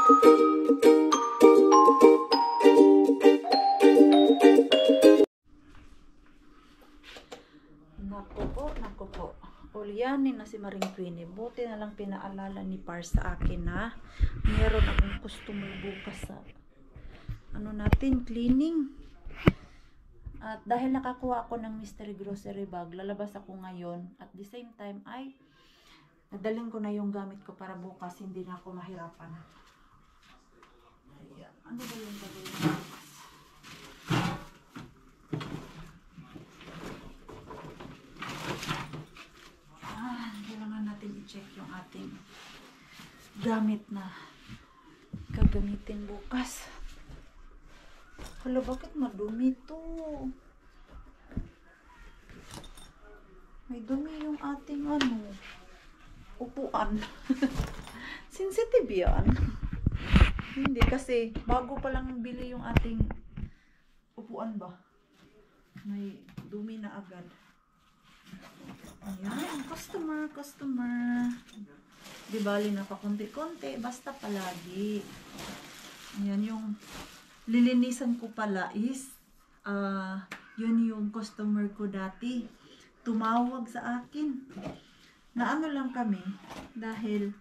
Naku po. Ulyanin na si Maring Queenie. Buti na lang pinaalala ni Par sa akin na meron akong customer bukas sa cleaning. At dahil nakakuha ako ng mystery grocery bag, lalabas ako ngayon. At the same time ay nadaling ko na yung gamit ko para bukas hindi na ako mahirapan. Ayan. Ano ba yung gagawin ko bukas? Kailangan natin i-check yung ating gamit na gagamitin bukas. Hala, bakit madumi to? May dumi yung ating upuan. Sensitive yan. Hindi kasi bago pa lang bili yung ating upuan ba? May dumi na agad. Ayan, customer. Di bali na pa konti-konti, basta palagi. Ayan, yung lilinisan ko pala is, yun yung customer ko dati. Tumawag sa akin. Na ano lang kami, dahil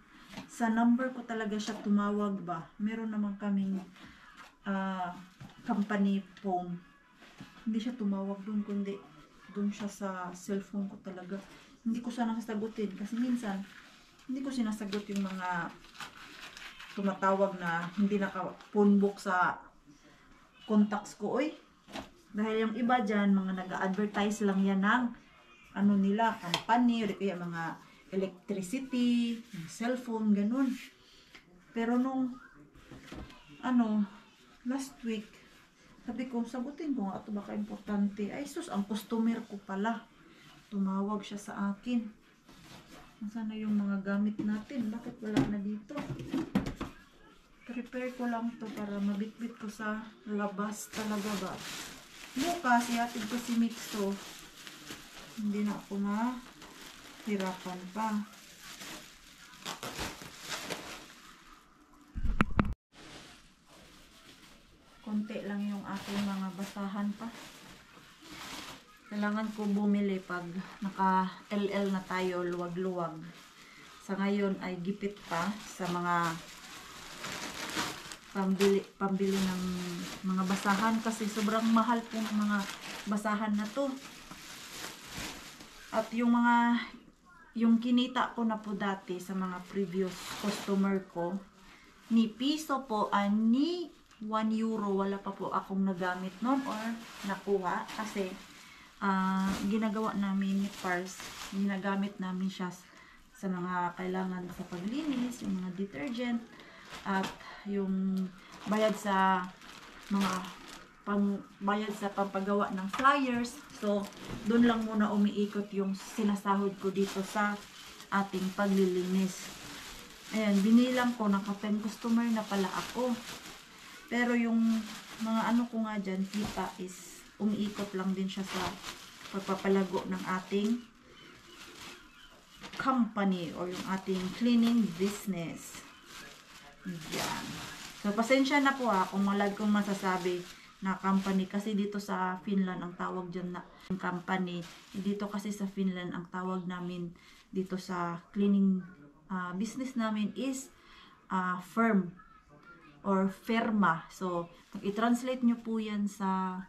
sa number ko talaga siya tumawag ba. Meron naman kaming company phone. Hindi siya tumawag dun, kundi dun siya sa cellphone ko talaga. Hindi ko siya nasasagutin kasi minsan hindi ko sinasagot yung mga tumatawag na hindi naka-phone book sa contacts ko. Dahil yung iba dyan, mga nag-advertise lang yan ng nila, company, o kaya mga electricity, cellphone, ganun. Pero nung last week, sabi ko, sagutin ko nga ito, baka importante. Ay sus, ang customer ko pala. Tumawag siya sa akin. Nasaan na yung mga gamit natin? Bakit wala na dito? Prepare ko lang to para mabitbit ko sa labas talaga ba. Bukas, ihatid ko si Mixo. Hindi na ako hirapan pa. Konti lang yung aking mga basahan pa. Kailangan ko bumili pag naka-LL na tayo, luwag-luwag. Sa ngayon ay gipit pa sa mga pambili ng mga basahan kasi sobrang mahal po ng mga basahan na to. At yung kinita ko na po dati sa mga previous customer ko, ni piso po, ni 1 euro, wala pa po akong nagamit noon or nakuha kasi ginagawa namin ni Pars, ginagamit namin siya sa mga kailangan sa paglinis, yung mga detergent at yung bayad sa mga bayad sa pampagawa ng flyers. So doon lang muna umiikot yung sinasahod ko dito sa ating paglilinis. Ayan, binilang ko, naka-10 customer na pala ako. Pero yung mga ko nga dyan, kita is umiikot lang din siya sa pagpapalago ng ating company or yung ating cleaning business. Yan. So, pasensya na po kung malag kong masasabi na company. Kasi dito sa Finland, ang tawag dyan na company. Dito kasi sa Finland, ang tawag namin dito sa cleaning business namin is firm or firma. So, pag i-translate nyo po yan sa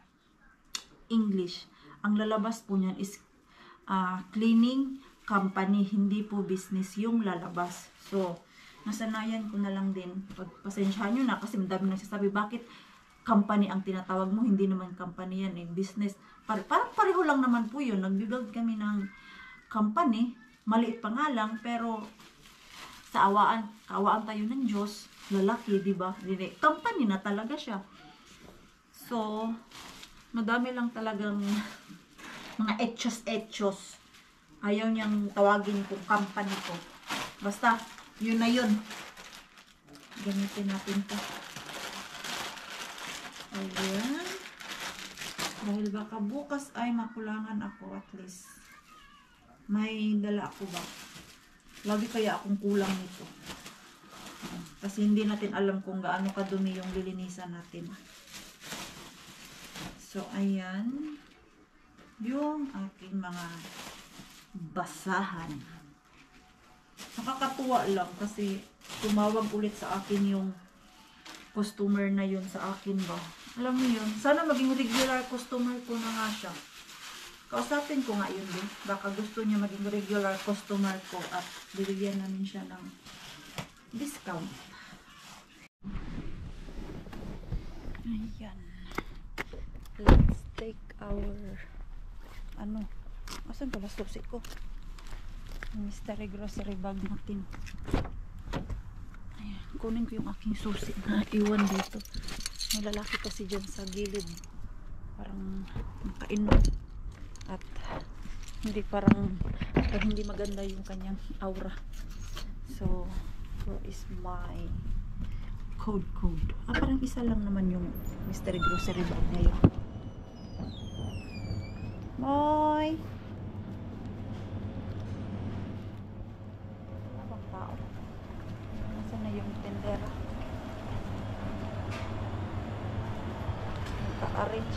English, ang lalabas po niyan is cleaning company, hindi po business yung lalabas. So, nasanayan ko na lang din. Pagpasensyahan nyo na kasi madami nagsasabi, bakit company ang tinatawag mo? Hindi naman company yan, business. Parang pareho lang naman po yun. Nag-build kami ng company, maliit pa nga lang, pero sa kaawaan tayo ng Diyos, lalaki, diba? Company na talaga siya. So, madami lang talagang mga etchos. Ayaw niyang tawagin kong company ko. Basta, yun na yun. Gamitin natin ito. Ayan. Dahil baka bukas ay makulangan ako, at least may dala ako ba? Lagi kaya akong kulang nito. Kasi hindi natin alam kung gaano kadumi yung lilinisan natin. So, ayan. Yung aking mga basahan. Nakakatuwa lang kasi tumawag ulit sa akin yung customer na yun sa akin ba. Alam mo yun, sana maging regular customer ko na nga siya. Kausapin ko nga yun din. Baka gusto niya maging regular customer ko at bibigyan namin siya ng discount. Ayan. Let's take our asan pala susi ko? Mystery grocery bag natin. Ayan, kunin ko yung aking susi na iwan dito. May lalaki kasi dyan sa gilid. Parang nakainom. At hindi hindi maganda yung kanyang aura. So, where is my code? Parang isa lang naman yung mystery grocery bag ngayon. Moy! Wala bang tao? Nasaan na yung tendera? Naka-arrange.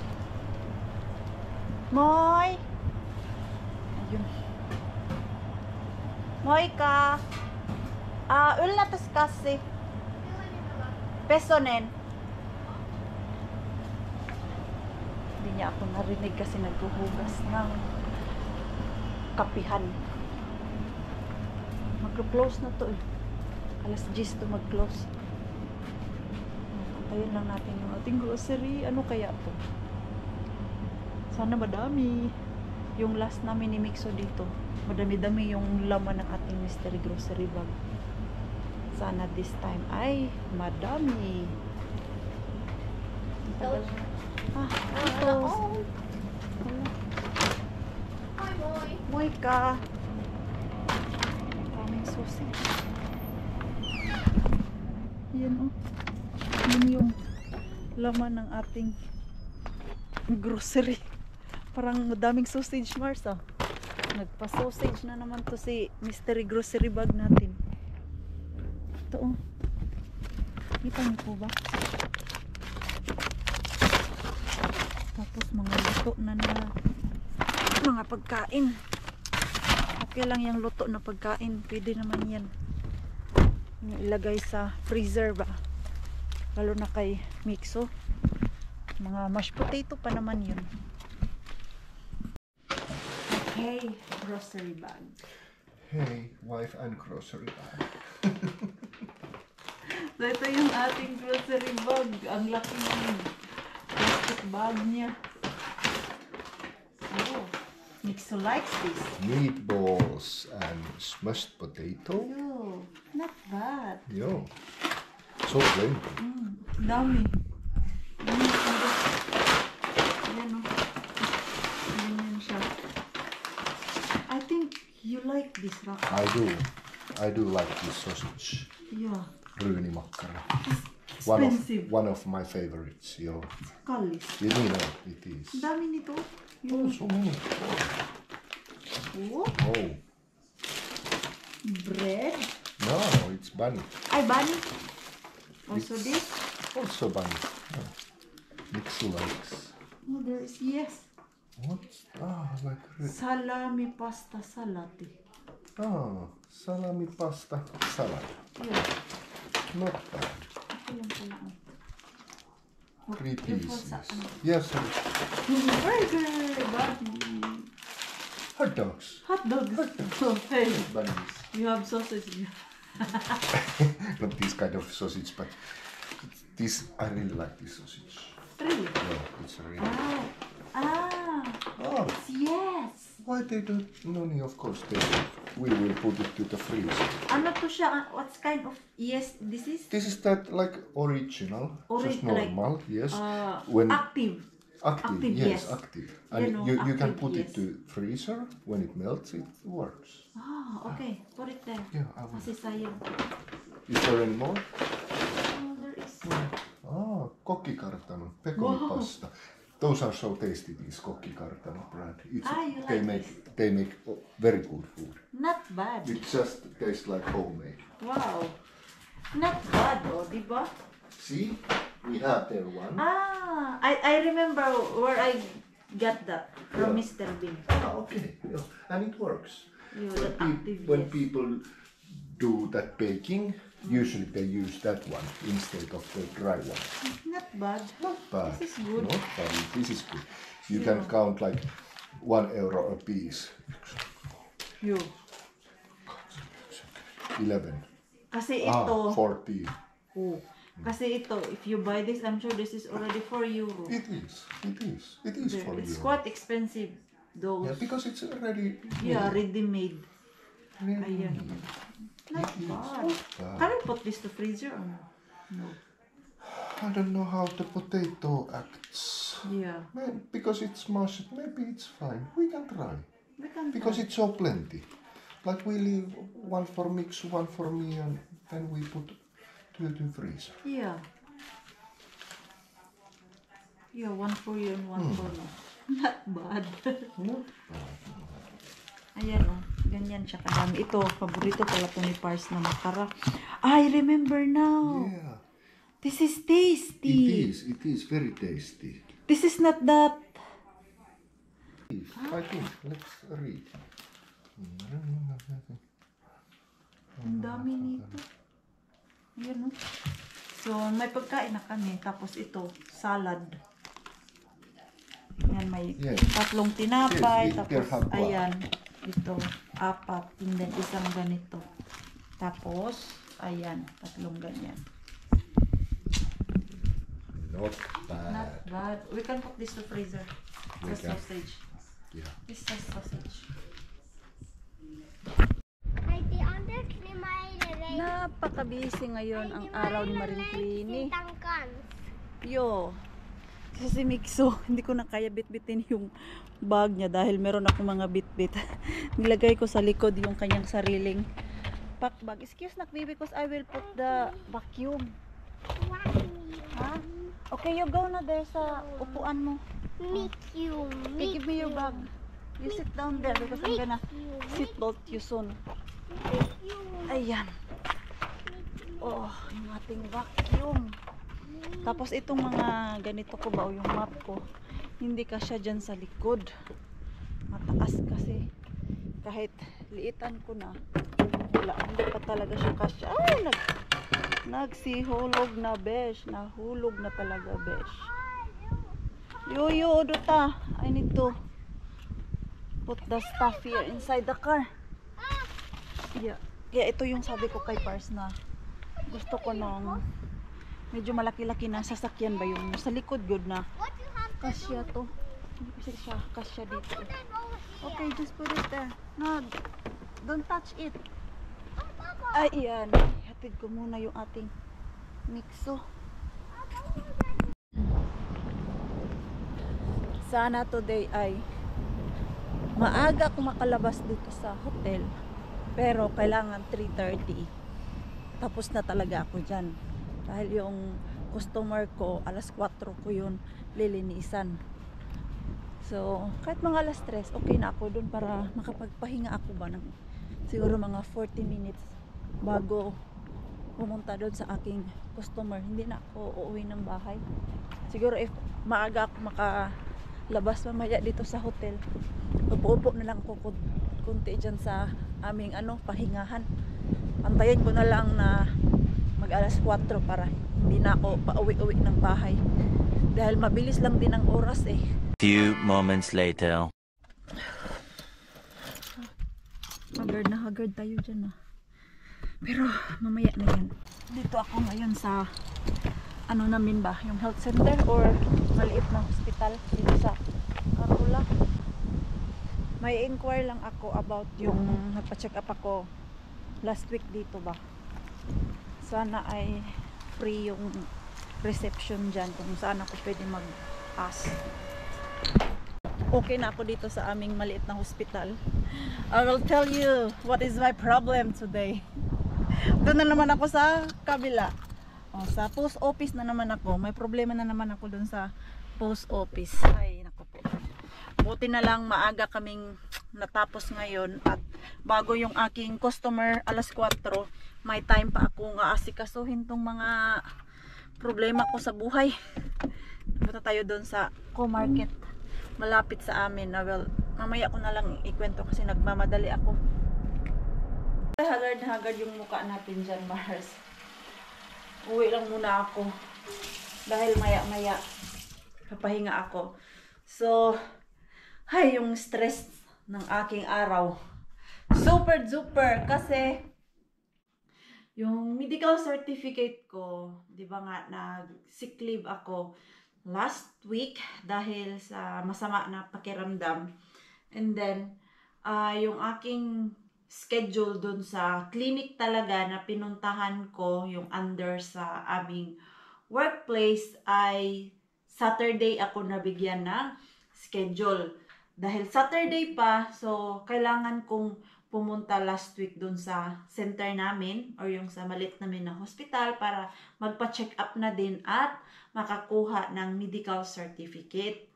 Moy! Ayun. Moy ka! Ulit tas kasi. Pesonen. Hindi niya ako narinig kasi naghuhugas ng kapihan. Mag-close na to eh. Alas 10 to mag-close. Antayin lang natin yung ating grocery. Ano kaya to? Sana madami. Yung last namin ni Mixo dito. Madami-dami yung laman ng ating mystery grocery bag. Sana this time ay madami. Ito. Hi, boy. Moy ka. Kaming susi. Yan oh. Yan yung laman ng ating grocery. Parang madaming sausage, Mars ah. Nagpa-sausage na naman to si mystery grocery bag natin. Ito oh. Kita niyo po ba? Tapos mga luto na mga pagkain. Okay lang yung luto na pagkain. Pwede naman yan. Yung ilagay sa freezer ba? Lalo na kay Mixo. Mga mashed potato pa naman yun. Okay, grocery bag. Hey, wife and grocery bag. So ito yung ating grocery bag. Ang laki ng plastic bag niya. So, Mixo likes this. Meatballs and smashed potato. Yo, not bad. Yo, so plain. Dami. Ayan o. Ayan siya. I think you like this, Raka. I do like this sausage. Yeah. Ryynimakkara. Expensive. One of my favorites. Yo. Kalis. You know it is. Dami nito. Oh, so many. Oh. Oh, Bread. no, it's bunny. Ay, bunny. Also this. Also bunny. Oh. Mixu likes. Oh, there is, yes. What's like Salami pasta salati. salami pasta salad. Yeah. Not bad. Ito lang pala. Oh, 3 yung pieces. sa ano. Yes, sir. Burger. Bunny. Hot dogs. Hot dogs. Oh, hey. Bunnies. You have sausage. Not this kind of sausage, but this, I really like this sausage. Really? Yeah, it's really. Oh, Yes. why they don't? No, of course we will put it to the freezer. Ano to siya? What kind of? Yes, this is This is that like original, just normal, yes. When active. active, yes, active. And You know, you can active, put it yes. to freezer. When it melts, it works. Okay. Put it there. Yeah, I will. Kasi sayang. Is there any more? Oh, there is. Kokkikartano, pekoni pasta. Those are so tasty, these kokkikartano brand. It's, you they like make this? they make very good food. Not bad. It just tastes like homemade. Wow. Not bad, oh, di ba? See, we have there one. Ah, I remember where I got that from Yeah. Mr. Bean. Okay, yeah. And it works. You When, that active, when yes. people do that baking, usually they use that one instead of the dry one. Not bad. Not bad. This is good. Not bad. This is good. You Yeah. can count like €1 a piece. You. 11. Kasi ito, 14. oh, kasi ito, if you buy this, I'm sure this is already €4. It is. It is. It is for It's you. quite expensive, those. Yeah, because it's already. Yeah, ready-made. Really. Ayan. Not It is bad. not bad. Can I put this to freezer or no? No. I don't know how the potato acts. Yeah. Because it's mashed, maybe it's fine. We can try. We can Because try. it's so plenty. Like we leave one for mix, one for me, and then we put two to freezer. Yeah. Yeah, one for you and one for me. Not bad. Not Ayan oh, ganyan siya kadami. Ito, paborito pala to ni Pars na makara. I remember now. Yeah. This is tasty. It is very tasty. This is not that. I think, let's read. Ang dami nito. Ayan oh. So, may pagkain na kami. Tapos ito, salad. Ayan, may Yes. tatlong tinapay. Yes, Tapos, there have one. ayan. Ito, 4. And then, isang ganito. Tapos, ayan, tatlong ganyan. Not bad. Not bad. We can put this to freezer. We Sa can. sausage. Yeah. This is sausage. Napaka-busy ngayon ang araw ni Maring Queenie. Yo. Kasi si Mixo, hindi ko na kaya bitbitin yung bag niya dahil meron ako mga bitbit. Nilagay ko sa likod yung kanyang sariling pack bag. Excuse na, because I will put the vacuum. Ha? Okay, you go na there sa upuan mo. Okay, give me your bag. You sit down there because I'm gonna seatbelt you soon. Ayan. Oh, yung ating vacuum. Tapos itong mga ganito ko ba o yung map ko, hindi kasya dyan sa likod. Mataas kasi. Kahit liitan ko na, wala, hindi pa talaga siya kasya. Ay, nagsihulog na besh. Nahulog na talaga besh. Yo, Duta. I need to put the stuff here inside the car. Yeah. Kaya ito yung sabi ko kay Pars na gusto ko nung medyo malaki-laki na sasakyan ba yung sa likod good na kasya to. Hindi kasi siya kasya dito. Okay, just put it there. No, don't touch it. Ay, iyan. Hatid ko muna yung ating Mixo. Sana today ay maaga akong makalabas dito sa hotel. Pero kailangan 3:30. Tapos na talaga ako dyan. Dahil yung customer ko, alas 4 ko yun lilinisan. So, kahit mga alas 3, okay na ako dun para makapagpahinga ako ba ng siguro mga 40 minutes bago pumunta doon sa aking customer. Hindi na ako uuwi ng bahay. Siguro if maaga ako makalabas mamaya dito sa hotel, upo-upo na lang ako kunti dyan sa aming pahingahan. Antayin ko na lang na mag alas 4 para hindi na ako pauwi-uwi ng bahay. Dahil mabilis lang din ang oras eh. Few moments later. Haggard tayo dyan Pero mamaya na yan. Dito ako ngayon sa namin ba? Yung health center or maliit na hospital dito sa Carula. May inquire lang ako about yung nagpa-check up ako last week dito ba. Sana ay free yung reception dyan kung saan ako pwede mag-ask. Okay na ako dito sa aming maliit na hospital. I will tell you what is my problem today. Doon na naman ako sa kabila. Sa post office na naman ako. May problema na naman ako doon sa post office. Ay, naku po. Buti na lang maaga kaming natapos ngayon at bago yung aking customer alas 4, may time pa akong aasikasuhin tong mga problema ko sa buhay. Punta tayo doon sa Co-Market malapit sa amin. Well, mamaya ko na lang ikwento kasi nagmamadali ako. Hagard na hagard yung mukha natin dyan, Mars. Uwi lang muna ako dahil maya-maya papahinga ako. So, hay, yung stress ng aking araw. Super duper kasi yung medical certificate ko, di ba nga, nag-sick leave ako last week dahil sa masama na pakiramdam. And then, yung aking schedule dun sa clinic talaga na pinuntahan ko, yung under sa aming workplace, ay Saturday ako nabigyan ng schedule. Dahil Saturday pa, so kailangan kong pumunta last week dun sa center namin or yung sa malit namin na hospital para magpa-check up na din at makakuha ng medical certificate.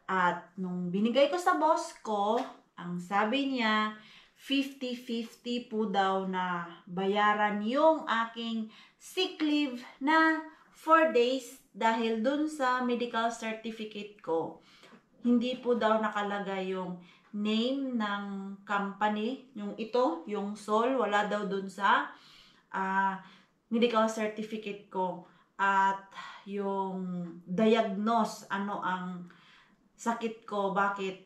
At nung binigay ko sa boss ko, ang sabi niya, 50-50 po daw na bayaran yung aking sick leave na 4 days dahil dun sa medical certificate ko. Hindi po daw nakalagay yung name ng company, yung ito, yung Sol, wala daw dun sa medical certificate ko. At yung diagnose, ano ang sakit ko, bakit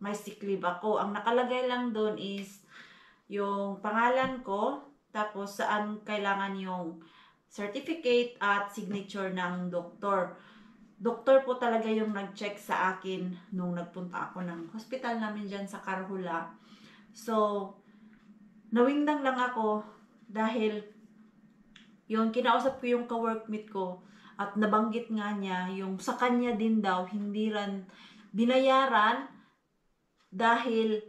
may sick leave ako. Ang nakalagay lang doon is yung pangalan ko, tapos saan kailangan yung certificate at signature ng doktor. Doktor po talaga yung nag-check sa akin nung nagpunta ako ng hospital namin dyan sa Carhula. So, nawindang lang ako dahil yung kinausap ko yung ka-workmate ko at nabanggit nga niya yung sa kanya din daw hindi rin binayaran dahil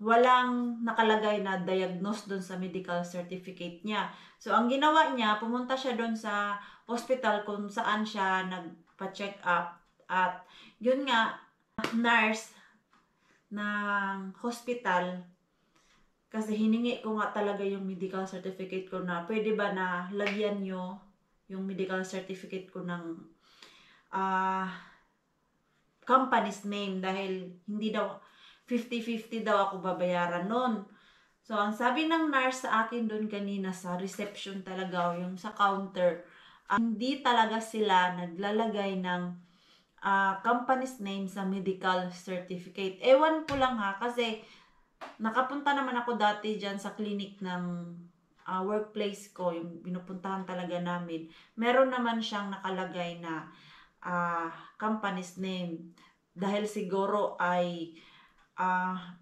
walang nakalagay na diagnose doon sa medical certificate niya. So, ang ginawa niya, pumunta siya doon sa hospital kung saan siya nagpa-check up. At yun nga, nurse ng hospital, kasi hiningi ko nga talaga yung medical certificate ko na pwede ba na lagyan nyo yung medical certificate ko ng company's name dahil hindi daw 50-50 daw ako babayaran nun. So, ang sabi ng nurse sa akin doon kanina sa reception talaga, yung sa counter, hindi talaga sila naglalagay ng company's name sa medical certificate. Ewan ko lang ha, kasi nakapunta naman ako dati dyan sa clinic ng workplace ko, yung pinupuntahan talaga namin. Meron naman siyang nakalagay na company's name dahil siguro ay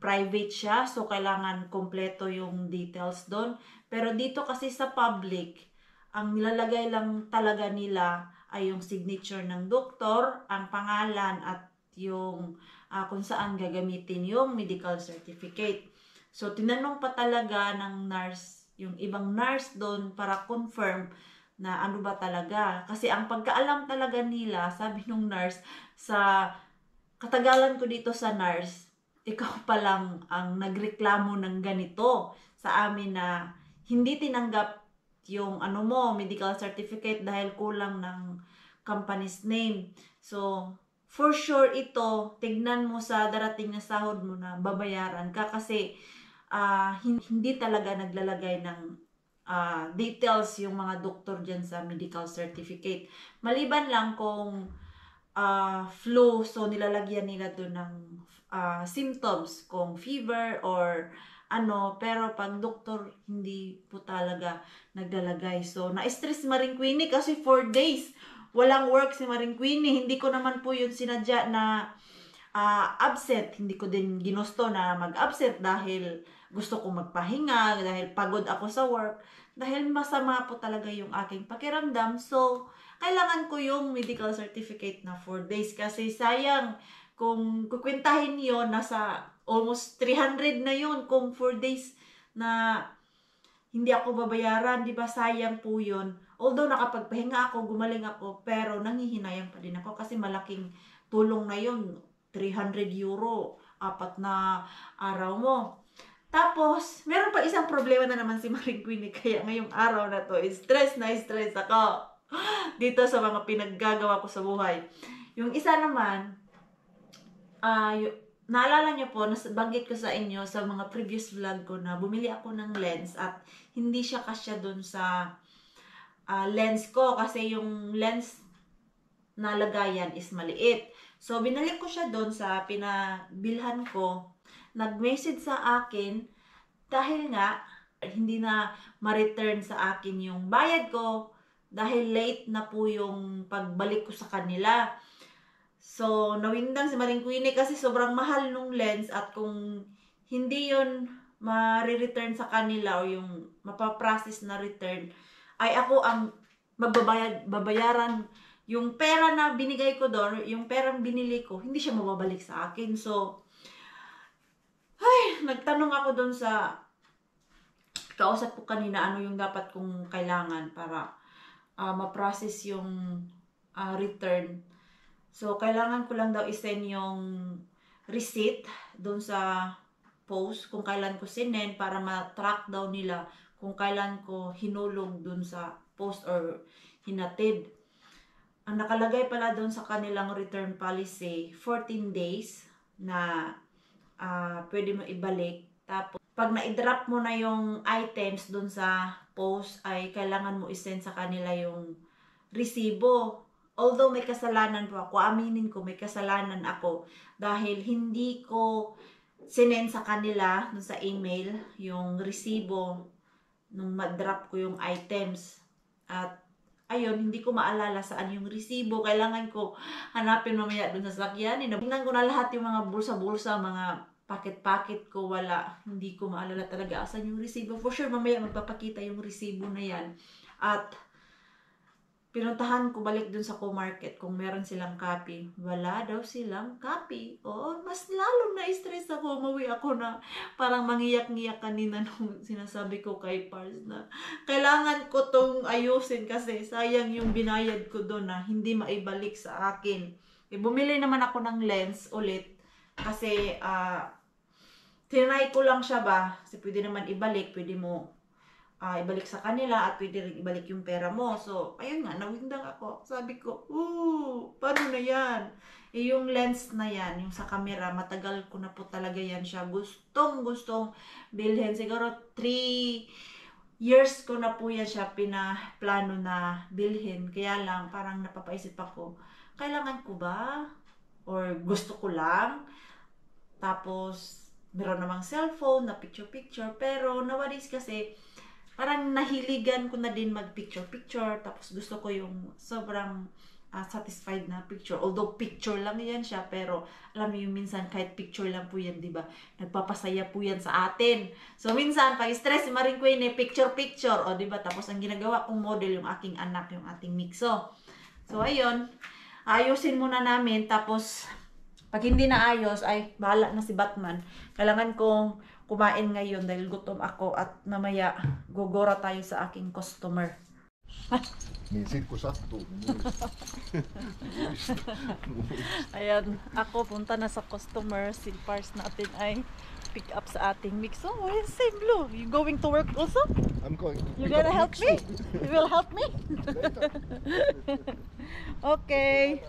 private siya, so kailangan kompleto yung details doon. Pero dito kasi sa public, ang nilalagay lang talaga nila ay yung signature ng doktor, ang pangalan at yung kung saan gagamitin yung medical certificate. So tinanong pa talaga ng nurse, yung ibang nurse doon para confirm na ano ba talaga. Kasi ang pagkaalam talaga nila, sabi nung nurse, sa katagalan ko dito sa nurse, ikaw pa lang ang nagreklamo ng ganito sa amin na hindi tinanggap yung ano mo, medical certificate dahil kulang ng company's name. So, for sure ito, tignan mo sa darating na sahod mo na babayaran ka kasi hindi talaga naglalagay ng details yung mga doktor dyan sa medical certificate. Maliban lang kung flu, so nilalagyan nila doon ng symptoms, kung fever or ano, pero pag doktor, hindi po talaga naglalagay. So, na-stress si Maring Queenie kasi 4 days walang work si Maring Queenie. Hindi ko naman po yun sinadya na absent. Hindi ko din ginusto na mag-absent dahil gusto ko magpahinga, dahil pagod ako sa work, dahil masama po talaga yung aking pakiramdam. So, kailangan ko yung medical certificate na 4 days kasi sayang kung kukwentahin yun, nasa almost 300 na yun kung 4 days na hindi ako babayaran, di ba? Sayang po yun. Although nakapagpahinga ako, gumaling ako, pero nanghihinayang pa din ako kasi malaking tulong na yun. 300 euro, 4 na araw mo. Tapos, meron pa isang problema na naman si Maring Queenie. Kaya ngayong araw na to, stress na stress ako. Dito sa mga pinaggagawa ko sa buhay. Yung isa naman, naalala niyo po, nabanggit ko sa inyo sa mga previous vlog ko na bumili ako ng lens at hindi siya kasya dun sa lens ko kasi yung lens na lagayan is maliit. So, binalik ko siya dun sa pinabilhan ko. Nag-message sa akin dahil nga hindi na ma-return sa akin yung bayad ko dahil late na po yung pagbalik ko sa kanila. So, nawindang si Maring Queenie kasi sobrang mahal nung lens at kung hindi yun ma-return sa kanila o yung mapaprocess na return, ay ako ang babayaran yung pera na binigay ko doon, yung perang binili ko, hindi siya mababalik sa akin. So, nagtanong ako doon sa kausap ko kanina ano yung dapat kong kailangan para ma-process yung return. So, kailangan ko lang daw isend yung receipt doon sa post kung kailan ko sinend para ma-track daw nila kung kailan ko hinulog doon sa post or hinatid. Ang nakalagay pala doon sa kanilang return policy, 14 days na pwede mo ibalik. Tapos, pag na-drop mo na yung items dun sa post, ay kailangan mo isend sa kanila yung resibo. Although may kasalanan po ako, aminin ko may kasalanan ako dahil hindi ko sinend sa kanila dun sa email yung resibo nung ma-drop ko yung items. At ayun, hindi ko maalala saan yung resibo. Kailangan ko hanapin mamaya dun sa sakyan. Tingnan ko na lahat yung mga bulsa-bulsa, mga packet-packet ko, wala. Hindi ko maalala talaga asan yung resibo. For sure, mamaya magpapakita yung resibo na yan. At pinuntahan ko balik dun sa co-market kung meron silang copy. Wala daw silang copy. Oo, mas lalong na-stress ako. Umuwi ako na parang mangiyak-ngiyak kanina nung sinasabi ko kay Pars na kailangan ko tong ayusin kasi sayang yung binayad ko doon na hindi maibalik sa akin. Bumili naman ako ng lens ulit kasi tinry ko lang siya ba? Kasi pwede naman ibalik, pwede mo ibalik sa kanila at pwede rin ibalik yung pera mo. So, ayun nga, nawindang ako. Sabi ko, paano na yan? Yung lens na yan, yung sa camera, matagal ko na po talaga yan siya. Gustong bilhin. Siguro 3 years ko na po yan siya pinaplano na bilhin. Kaya lang, parang napapaisip ako, kailangan ko ba? Or gusto ko lang? Tapos, meron namang cellphone na picture-picture. Pero, nowadays kasi, parang nahiligan ko na din mag-picture-picture. Tapos gusto ko yung sobrang satisfied na picture. Although picture lang yan siya, pero alam mo yung minsan kahit picture lang po yan, di ba? Nagpapasaya po yan sa atin. So minsan, pag stress si Maring Queenie, picture-picture. O di ba? Tapos ang ginagawa kong model yung aking anak, yung ating mixo. So ayun, ayusin muna namin. Tapos pag hindi na ayos, ay bahala na si Batman. Kailangan kong kumain ngayon dahil gutom ako at mamaya gugora tayo sa aking customer. Niin sit kun sattuu. Ayan, ako punta na sa customer. Si Pars natin ay pick up sa ating mix. Oh, same blue. You going to work also? I'm going to You pick gonna up help me? Mixu. You will help me? Later. Okay.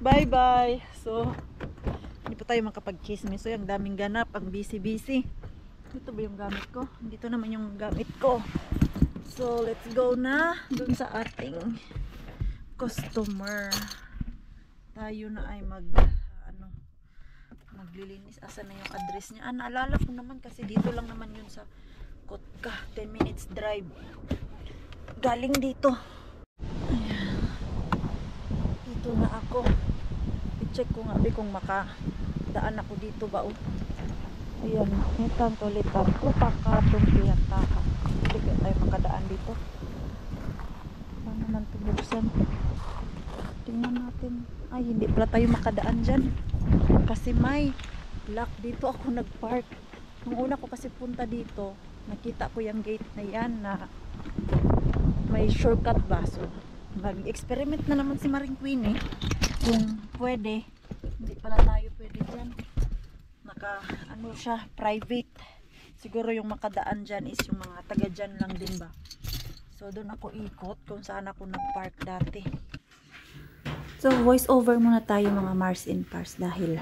Bye-bye. So, hindi pa tayo makapag-chismis. So, yung daming ganap. Ang busy-busy. Dito ba yung gamit ko? Dito naman yung gamit ko. So, let's go na dun sa ating customer. Tayo na ay maglilinis. Asan na yung address niya? Naalala ko naman kasi dito lang naman yun sa Kotka. 10 minutes drive. Galing dito. Ayan. Dito na ako. I-check ko nga kung makadaan ako dito ba. Ayan, itan tulitan. Upakatong piyataka. Hindi kaya tayo makadaan dito. Paano naman ito buksan? Tingnan natin. Ay, hindi pala tayo makadaan dyan. Kasi may lock. Dito ako nagpark. Nung una ko kasi punta dito, nakita ko yung gate na yan na may shortcut ba. So, mag-experiment na naman si Maring Queenie. Kung pwede. Hindi pala tayo pwede dyan. Ano siya, private. siguro yung makadaan dyan is yung mga taga dyan lang din ba. So doon ako ikot kung saan ako nag-park dati. So voice over muna tayo mga Mars and Pars dahil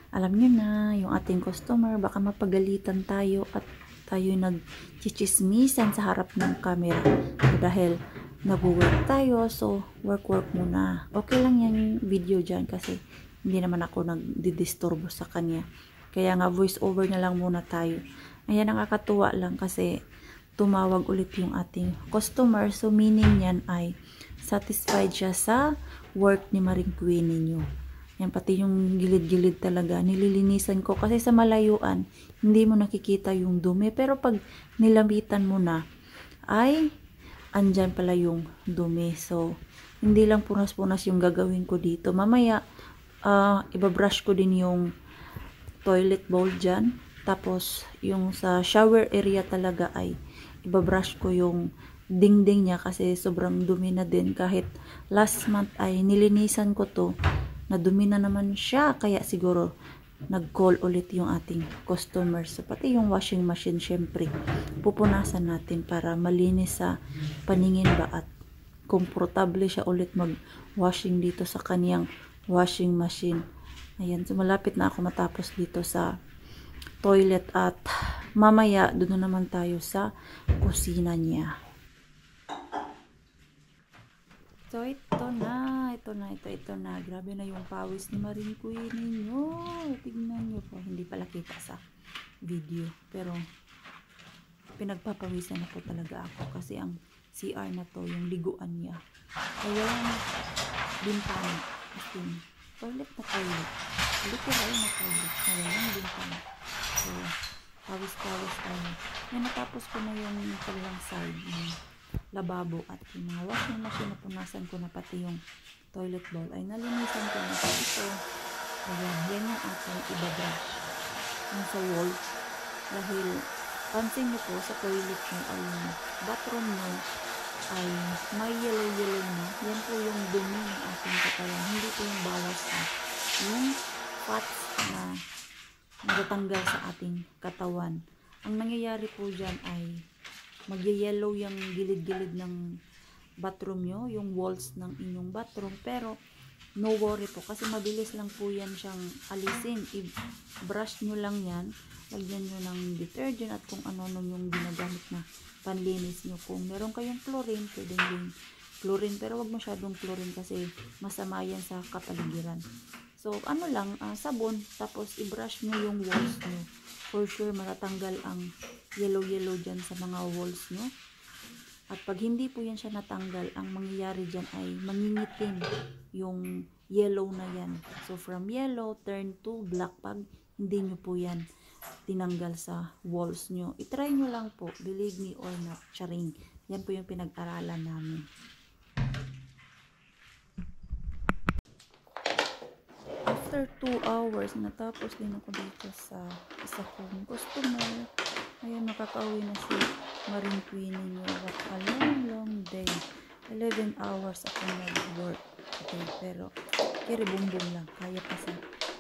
alam nyo na yung ating customer baka mapagalitan tayo at tayo nagchichismisan sa harap ng camera. So dahil nag-work tayo, so work muna. Okay lang yung video dyan kasi hindi naman ako nagdidisturbo sa kanya. Kaya nga voice over na lang muna tayo. Ayan, nakakatuwa lang kasi tumawag ulit yung ating customer. So meaning yan ay satisfied siya sa work ni Maring Queenie ninyo. Yan, pati yung gilid-gilid talaga nililinisan ko kasi sa malayuan hindi mo nakikita yung dumi, pero pag nilambitan mo na ay andyan pala yung dumi. So hindi lang punas-punas yung gagawin ko dito. Mamaya ibabrush ko din yung toilet bowl dyan, tapos yung sa shower area talaga ay ibabrush ko yung dingding niya kasi sobrang dumi na din. Kahit last month ay nilinisan ko to, nadumi na naman siya, kaya siguro nag-call ulit yung ating customer. So pati yung washing machine syempre pupunasan natin para malinis sa paningin ba at komportable siya ulit mag-washing dito sa kaniyang washing machine. Ayan, so malapit na ako matapos dito sa toilet at mamaya doon na naman tayo sa kusina niya. So ito na. Grabe na yung pawis ni Maring Queenie ninyo. Tignan nyo po. Hindi pala kita sa video. Pero pinagpapawisan na po talaga ako kasi ang CR na to, yung liguan niya. Kaya walang bintana. As in, toilet na toilet. Literal na toilet na walang bintana. So, pawis-pawis tayo. Yan, natapos ko na yung kabilang side. Yung lababo at yung mga washing machine na punasan ko na, pati yung toilet bowl ay nalinisan ko na. So ito, ayan, yan yung ating ibabrush yung sa wall dahil pansin nyo po sa toilet nyo ay yung bathroom nyo ay may yellow na. Yan po yung dumi ng ating katawan, hindi po yung bawas na yung fats na natatanggal sa ating katawan. Ang nangyayari po dyan ay mag-yellow yung gilid-gilid ng bathroom nyo, yung walls ng inyong bathroom, pero no worry po kasi mabilis lang po yan siyang alisin. I-brush nyo lang yan, lagyan nyo ng detergent at kung ano yung ginagamit na panlinis nyo. Kung meron kayong chlorine, pwedeng din chlorine, pero wag masyadong chlorine kasi masama yan sa kapaligiran. So ano lang, sabon, tapos i-brush nyo yung walls nyo. For sure matatanggal ang yellow dyan sa mga walls nyo. At pag hindi po yan siya natanggal, ang mangyayari dyan ay mangingitim yung yellow na yan. So from yellow turn to black pag hindi nyo po yan tinanggal sa walls nyo. I-try nyo lang po, believe me or not, charing. Yan po yung pinag-aralan namin. After 2 hours, natapos din ako dito sa isa kong customer. Ayun, nakakauwi na si Maring Queenie niyo. What a long day. 11 hours ako nag-work. Okay, pero kiribumbong lang. Kaya pa sa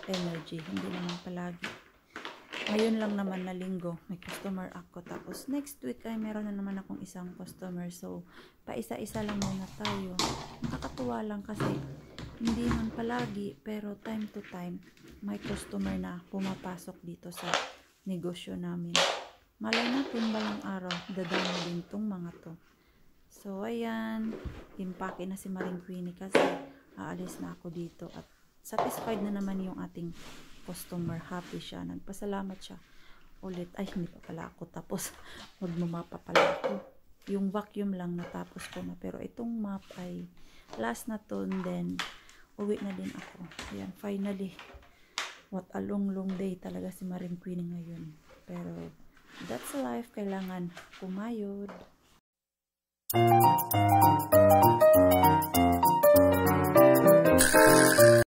energy. Hindi naman palagi. Ngayon lang naman na linggo, may customer ako. Tapos next week ay meron na naman akong isang customer. So, paisa-isa lang muna tayo. Nakakatuwa lang kasi hindi man palagi, pero time to time, may customer na pumapasok dito sa negosyo namin. Malay natin balang araw, dadami din tong mga to. So, ayan, impake na si Maring Queenie kasi aalis na ako dito at satisfied na naman yung ating customer. Happy siya. Nagpasalamat siya ulit. Ay, hindi pa pala ako tapos. Magmamapa pala ako. Yung vacuum lang natapos ko na. Pero itong map ay last na to, and then uwi na din ako. Ayan, finally. What a long day talaga si Maring Queenie ngayon. Pero that's life. Kailangan kumayod.